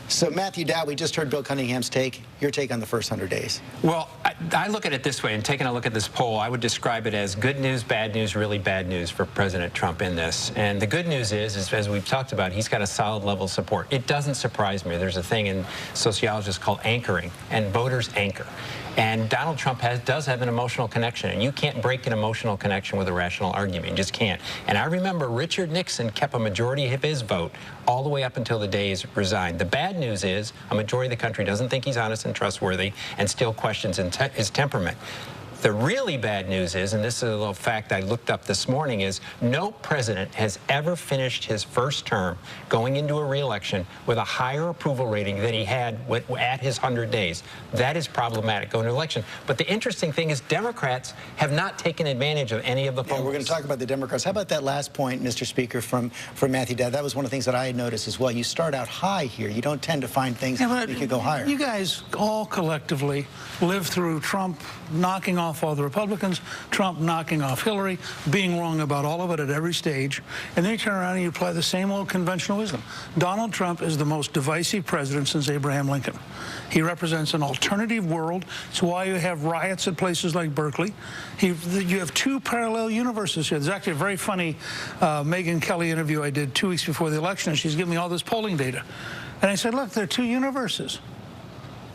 So, Matthew Dowd, we just heard Bill Cunningham's take. Your take on the first 100 days? Well, I look at it this way, and taking a look at this poll, I would describe it as good news, bad news, really bad news for President Trump in this. And the good news is as we've talked about, he's got a solid level of support. It doesn't surprise me. There's a thing in sociologists called anchoring, and voters anchor. And Donald Trump does have an emotional connection, and you can't break an emotional connection with a rational argument. You just can't. And I remember Richard Nixon kept a majority of his vote all the way up until the day he resigned. The bad news is a majority of the country doesn't think he's honest and trustworthy and still questions his temperament. The really bad news is, and this is a little fact I looked up this morning, is no president has ever finished his first term going into a re-election with a higher approval rating than he had at his 100 days. That is problematic going to election. But the interesting thing is Democrats have not taken advantage of any of the polls. Yeah, we're going to talk about the Democrats. How about that last point, Mr. Speaker, from Matthew Dowd? That was one of the things that I had noticed as well. You start out high here. You don't tend to find things that you could go higher. You guys all collectively lived through Trump knocking off all the Republicans, Trump knocking off Hillary, being wrong about all of it at every stage, and then you turn around and you apply the same old conventional wisdom. Donald Trump is the most divisive president since Abraham Lincoln. He represents an alternative world. It's why you have riots at places like Berkeley. You have two parallel universes here. There's actually a very funny Megyn Kelly interview I did 2 weeks before the election, and she's giving me all this polling data. And I said, look, there are two universes.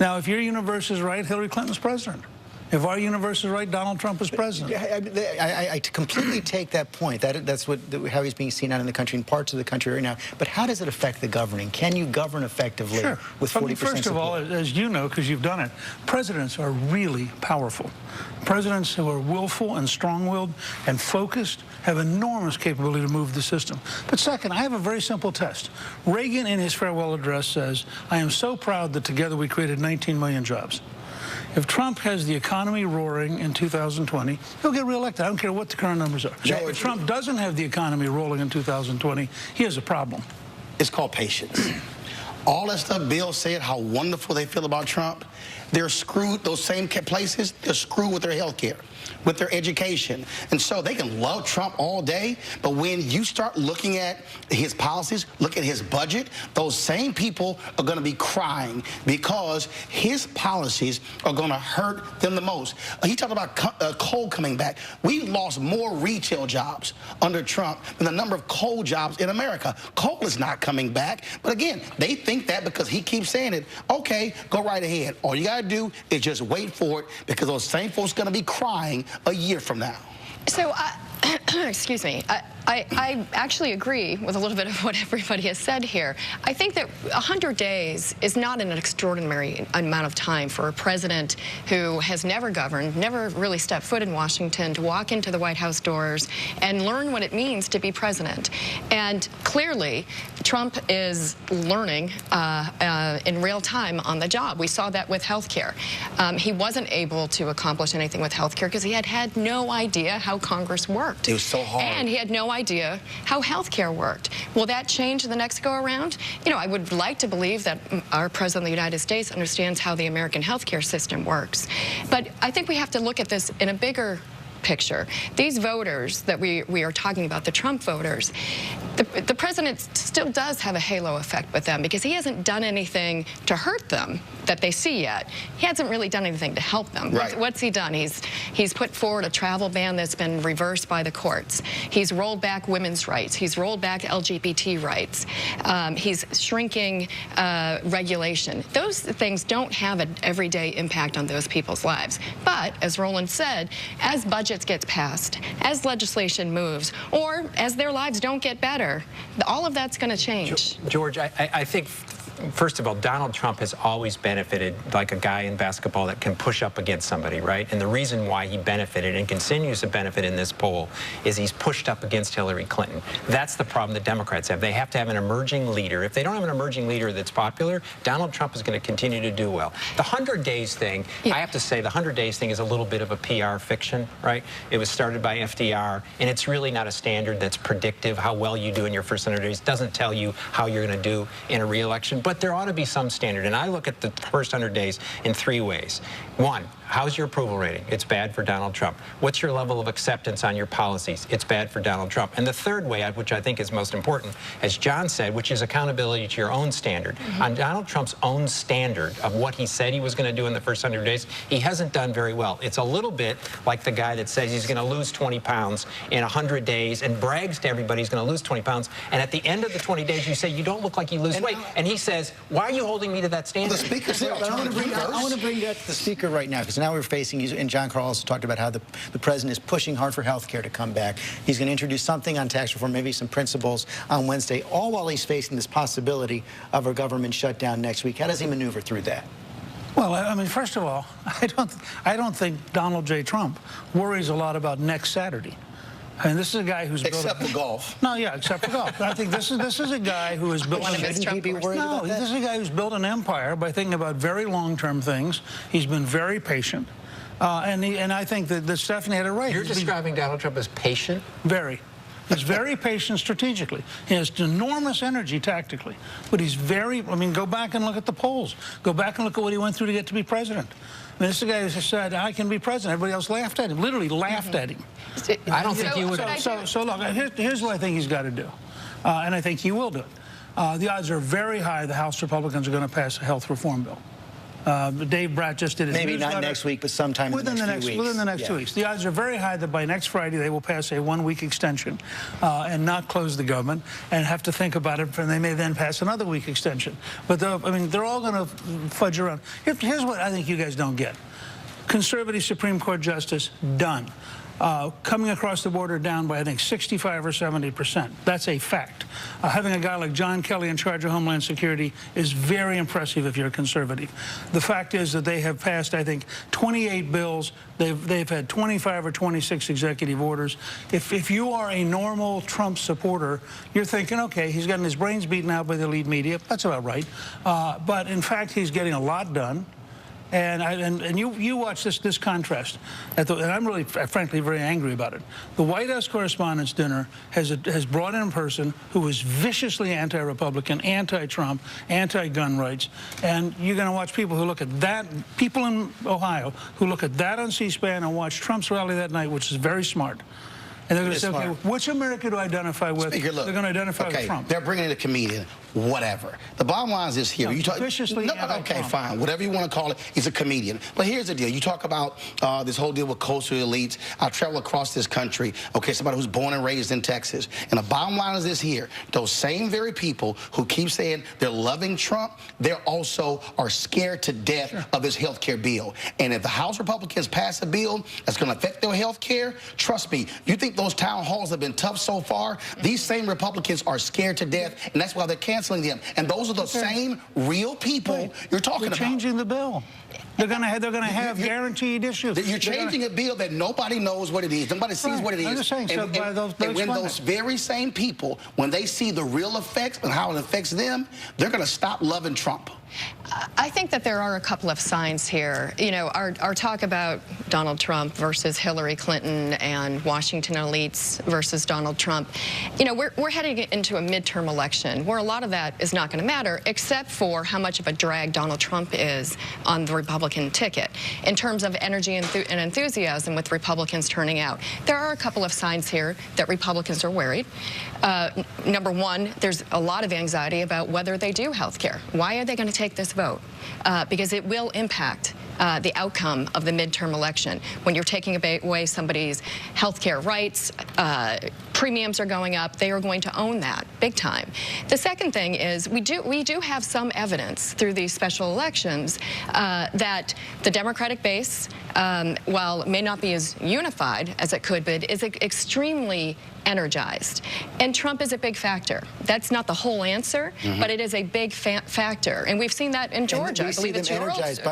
Now, if your universe is right, Hillary Clinton's president. If our universe is right, Donald Trump is president. I completely take that point. That's how he's being seen out in the country, in parts of the country right now. But how does it affect the governing? Can you govern effectively with 40% First of all, as you know, because you've done it, presidents are really powerful. Presidents who are willful and strong-willed and focused have enormous capability to move the system. But second, I have a very simple test. Reagan, in his farewell address, says, "I am so proud that together we created 19 million jobs." If Trump has the economy roaring in 2020, he'll get reelected. I don't care what the current numbers are. If Trump doesn't have the economy rolling in 2020, he has a problem. It's called patience. All that stuff Bill said, how wonderful they feel about Trump, they're screwed, those same places, they're screwed with their health care, with their education. And so they can love Trump all day, but when you start looking at his policies, look at his budget, those same people are going to be crying because his policies are going to hurt them the most. He talked about coal coming back. We've lost more retail jobs under Trump than the number of coal jobs in America. Coal is not coming back. But again, they think that because he keeps saying it, okay, go right ahead. All you got to do is just wait for it because those same folks are going to be crying a year from now. So, excuse me, I actually agree with a little bit of what everybody has said here. I think that 100 days is not an extraordinary amount of time for a president who has never governed, never really stepped foot in Washington, to walk into the White House doors and learn what it means to be president. And clearly, Trump is learning in real time on the job. We saw that with health care. He wasn't able to accomplish anything with health care because he had no idea how Congress worked. It was so hard. And he had no idea how health care worked. Will that change the next go-around? You know, I would like to believe that our President of the United States understands how the American health care system works. But I think we have to look at this in a bigger picture. These voters that we are talking about, the Trump voters, the president still does have a halo effect with them because he hasn't done anything to hurt them that they see yet. He hasn't really done anything to help them. Right. What's he done? He's put forward a travel ban that's been reversed by the courts. He's rolled back women's rights. He's rolled back LGBT rights. He's shrinking regulation. Those things don't have an everyday impact on those people's lives. But, as Roland said, as budgets gets passed, as legislation moves, or as their lives don't get better, all of that's going to change. George, I think, first of all, Donald Trump has always benefited like a guy in basketball that can push up against somebody, right? And the reason why he benefited and continues to benefit in this poll is he's pushed up against Hillary Clinton. That's the problem the Democrats have. They have to have an emerging leader. If they don't have an emerging leader that's popular, Donald Trump is going to continue to do well. The 100 days thing, I have to say, the 100 days thing is a little bit of a PR fiction, right? It was started by FDR, and it's really not a standard that's predictive. How well you do in your first 100 days doesn't tell you how you're going to do in a re-election. But there ought to be some standard, and I look at the first 100 days in 3 ways. One, how's your approval rating? It's bad for Donald Trump. What's your level of acceptance on your policies? It's bad for Donald Trump. And the third way, which I think is most important, as John said, which is accountability to your own standard. On Donald Trump's own standard of what he said he was going to do in the first 100 days, he hasn't done very well. It's a little bit like the guy that says he's going to lose 20 pounds in 100 days and brags to everybody he's going to lose 20 pounds. And at the end of the 20 days, you say, you don't look like you lose weight. And he says, why are you holding me to that standard? The Speaker said, I want to bring that to the Speaker right now, because now we're facing, and John Carl also talked about how the President is pushing hard for health care to come back. He's going to introduce something on tax reform, maybe some principles on Wednesday, all while he's facing this possibility of a government shutdown next week. How does he maneuver through that? Well, I mean, first of all, I don't think Donald J. Trump worries a lot about next Saturday. I mean, this is a guy who's except for golf. No, yeah, except for golf. I think this is a guy who has built. Shouldn't he be worried about that? This is a guy who's built an empire by thinking about very long-term things. He's been very patient, and I think that Stephanie had it right. You're describing Donald Trump as patient? Very. He's very patient strategically. He has enormous energy tactically. But he's very, I mean, go back and look at the polls. Go back and look at what he went through to get to be president. I mean, this is a guy who said, I can be president. Everybody else laughed at him, literally laughed at him. I don't think you would. So look, here's what I think he's got to do. And I think he will do it. The odds are very high the House Republicans are going to pass a health reform bill. Dave Bratt just did his Maybe newsletter. not next week, but sometime within the next 2 weeks. The odds are very high that by next Friday they will pass a 1-week extension and not close the government and have to think about it, and they may then pass another week extension. But I mean, they're all going to fudge around. Here's what I think you guys don't get: conservative Supreme Court justice, done. Coming across the border down by, I think, 65 or 70%. That's a fact. Having a guy like John Kelly in charge of Homeland Security is very impressive if you're a conservative. The fact is that they have passed, I think, 28 bills. They've had 25 or 26 executive orders. If you are a normal Trump supporter, you're thinking, okay, he's gotten his brains beaten out by the elite media. That's about right. But in fact, he's getting a lot done. And you watch this contrast, and I'm really, frankly, very angry about it. The White House Correspondents' Dinner has brought in a person who is viciously anti-Republican, anti-Trump, anti-gun rights, and you're going to watch people who look at that, people in Ohio who look at that on C-SPAN and watch Trump's rally that night, which is very smart. And they're going to say, okay, which America do I identify with? Speaker, look, they're going to identify with Trump. They're bringing in a comedian, whatever. The bottom line is this here. No, you talk, viciously okay, fine. Whatever you want to call it, he's a comedian. But here's the deal. You talk about this whole deal with coastal elites. I travel across this country, okay, somebody who's born and raised in Texas. And the bottom line is this here. Those same very people who keep saying they're loving Trump, they also are scared to death of his health care bill. And if the House Republicans pass a bill that's going to affect their health care, trust me, you think those town halls have been tough so far? These same Republicans are scared to death, and that's why they're canceling them. And those are the same real people you're talking about. They're changing the bill. They're going to have guaranteed issues. You're changing a bill that nobody knows what it is. Nobody sees what it is. I'm just saying, and when those very same people, when they see the real effects and how it affects them, they're going to stop loving Trump. I think that there are a couple of signs here. You know, our talk about Donald Trump versus Hillary Clinton and Washington elites versus Donald Trump. You know, we're heading into a midterm election where a lot of that is not going to matter, except for how much of a drag Donald Trump is on the Republican ticket in terms of energy and enthusiasm with Republicans turning out. There are a couple of signs here that Republicans are worried. Number one, there's a lot of anxiety about whether they do health care. Why are they going to take this vote? Because it will impact the outcome of the midterm election. When you're taking away somebody's health care rights, premiums are going up, they are going to own that big time. The second thing is we do have some evidence through these special elections that the Democratic base, while it may not be as unified as it could be, is extremely energized. And Trump is a big factor. That's not the whole answer, but it is a big factor. And we've seen that in Georgia. We see them energized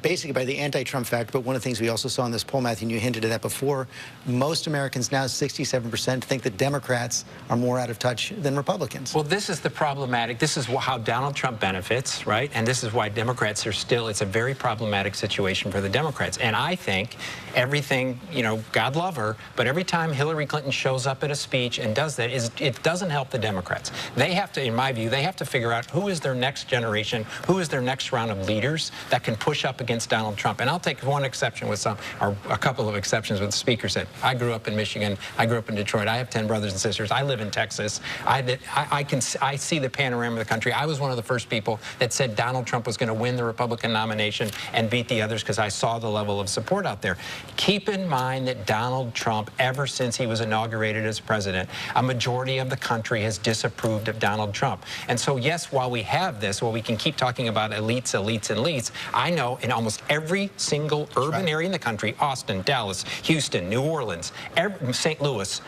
basically by the anti-Trump factor. But one of the things we also saw in this poll, Matthew, and you hinted at that before, most Americans now, 67%, think that Democrats are more out of touch than Republicans. Well, this is the problematic. This is how Donald Trump benefits, right? And this is why Democrats are still, it's a very problematic situation for the Democrats. And I think everything, you know, God love her, but every time Hillary Clinton shows up at a speech and does that, it doesn't help the Democrats. They have to, in my view, they have to figure out who is their next generation, who is their next round of leaders that can push up against Donald Trump. And I'll take one exception with some, or a couple of exceptions with the Speaker said. I grew up in Michigan. I grew up in Detroit. I have 10 brothers and sisters. I live in Texas. I see the panorama of the country. I was one of the first people that said Donald Trump was going to win the Republican nomination and beat the others because I saw the level of support out there. Keep in mind that Donald Trump, ever since he was inaugurated as president, a majority of the country has disapproved of Donald Trump. And so, yes, while we have this, while we can keep talking about elites, elites, and elites, I know in almost every single urban area in the country, Austin, Dallas, Houston, New Orleans, St. Louis,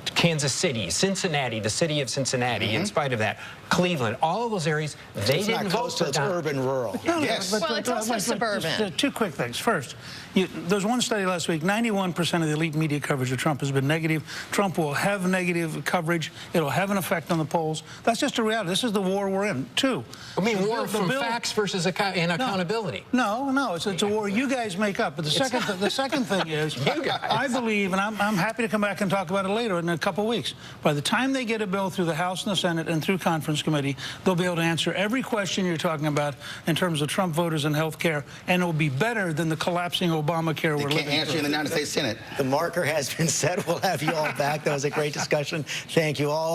Kansas City, Cincinnati, the city of Cincinnati, in spite of that, Cleveland, all of those areas, they didn't vote for Donald. It's urban, rural. Yes. Well, it's also suburban. Just, two quick things. First, there's one study last week, 91% of the elite media coverage of Trump has been negative. Trump will have negative coverage. It'll have an effect on the polls. That's just a reality. This is the war we're in. Two. I mean, war from facts versus accountability. No, it's a war you guys make up. But the second thing is, I believe, and I'm happy to come back and talk about it later in a couple weeks. By the time they get a bill through the House and the Senate and through conference committee, they'll be able to answer every question you're talking about in terms of Trump voters and health care, and it will be better than the collapsing Obamacare we're living through. They can't answer in the United States Senate. The marker has been set. We'll have you all back. That was a great discussion. Thank you all.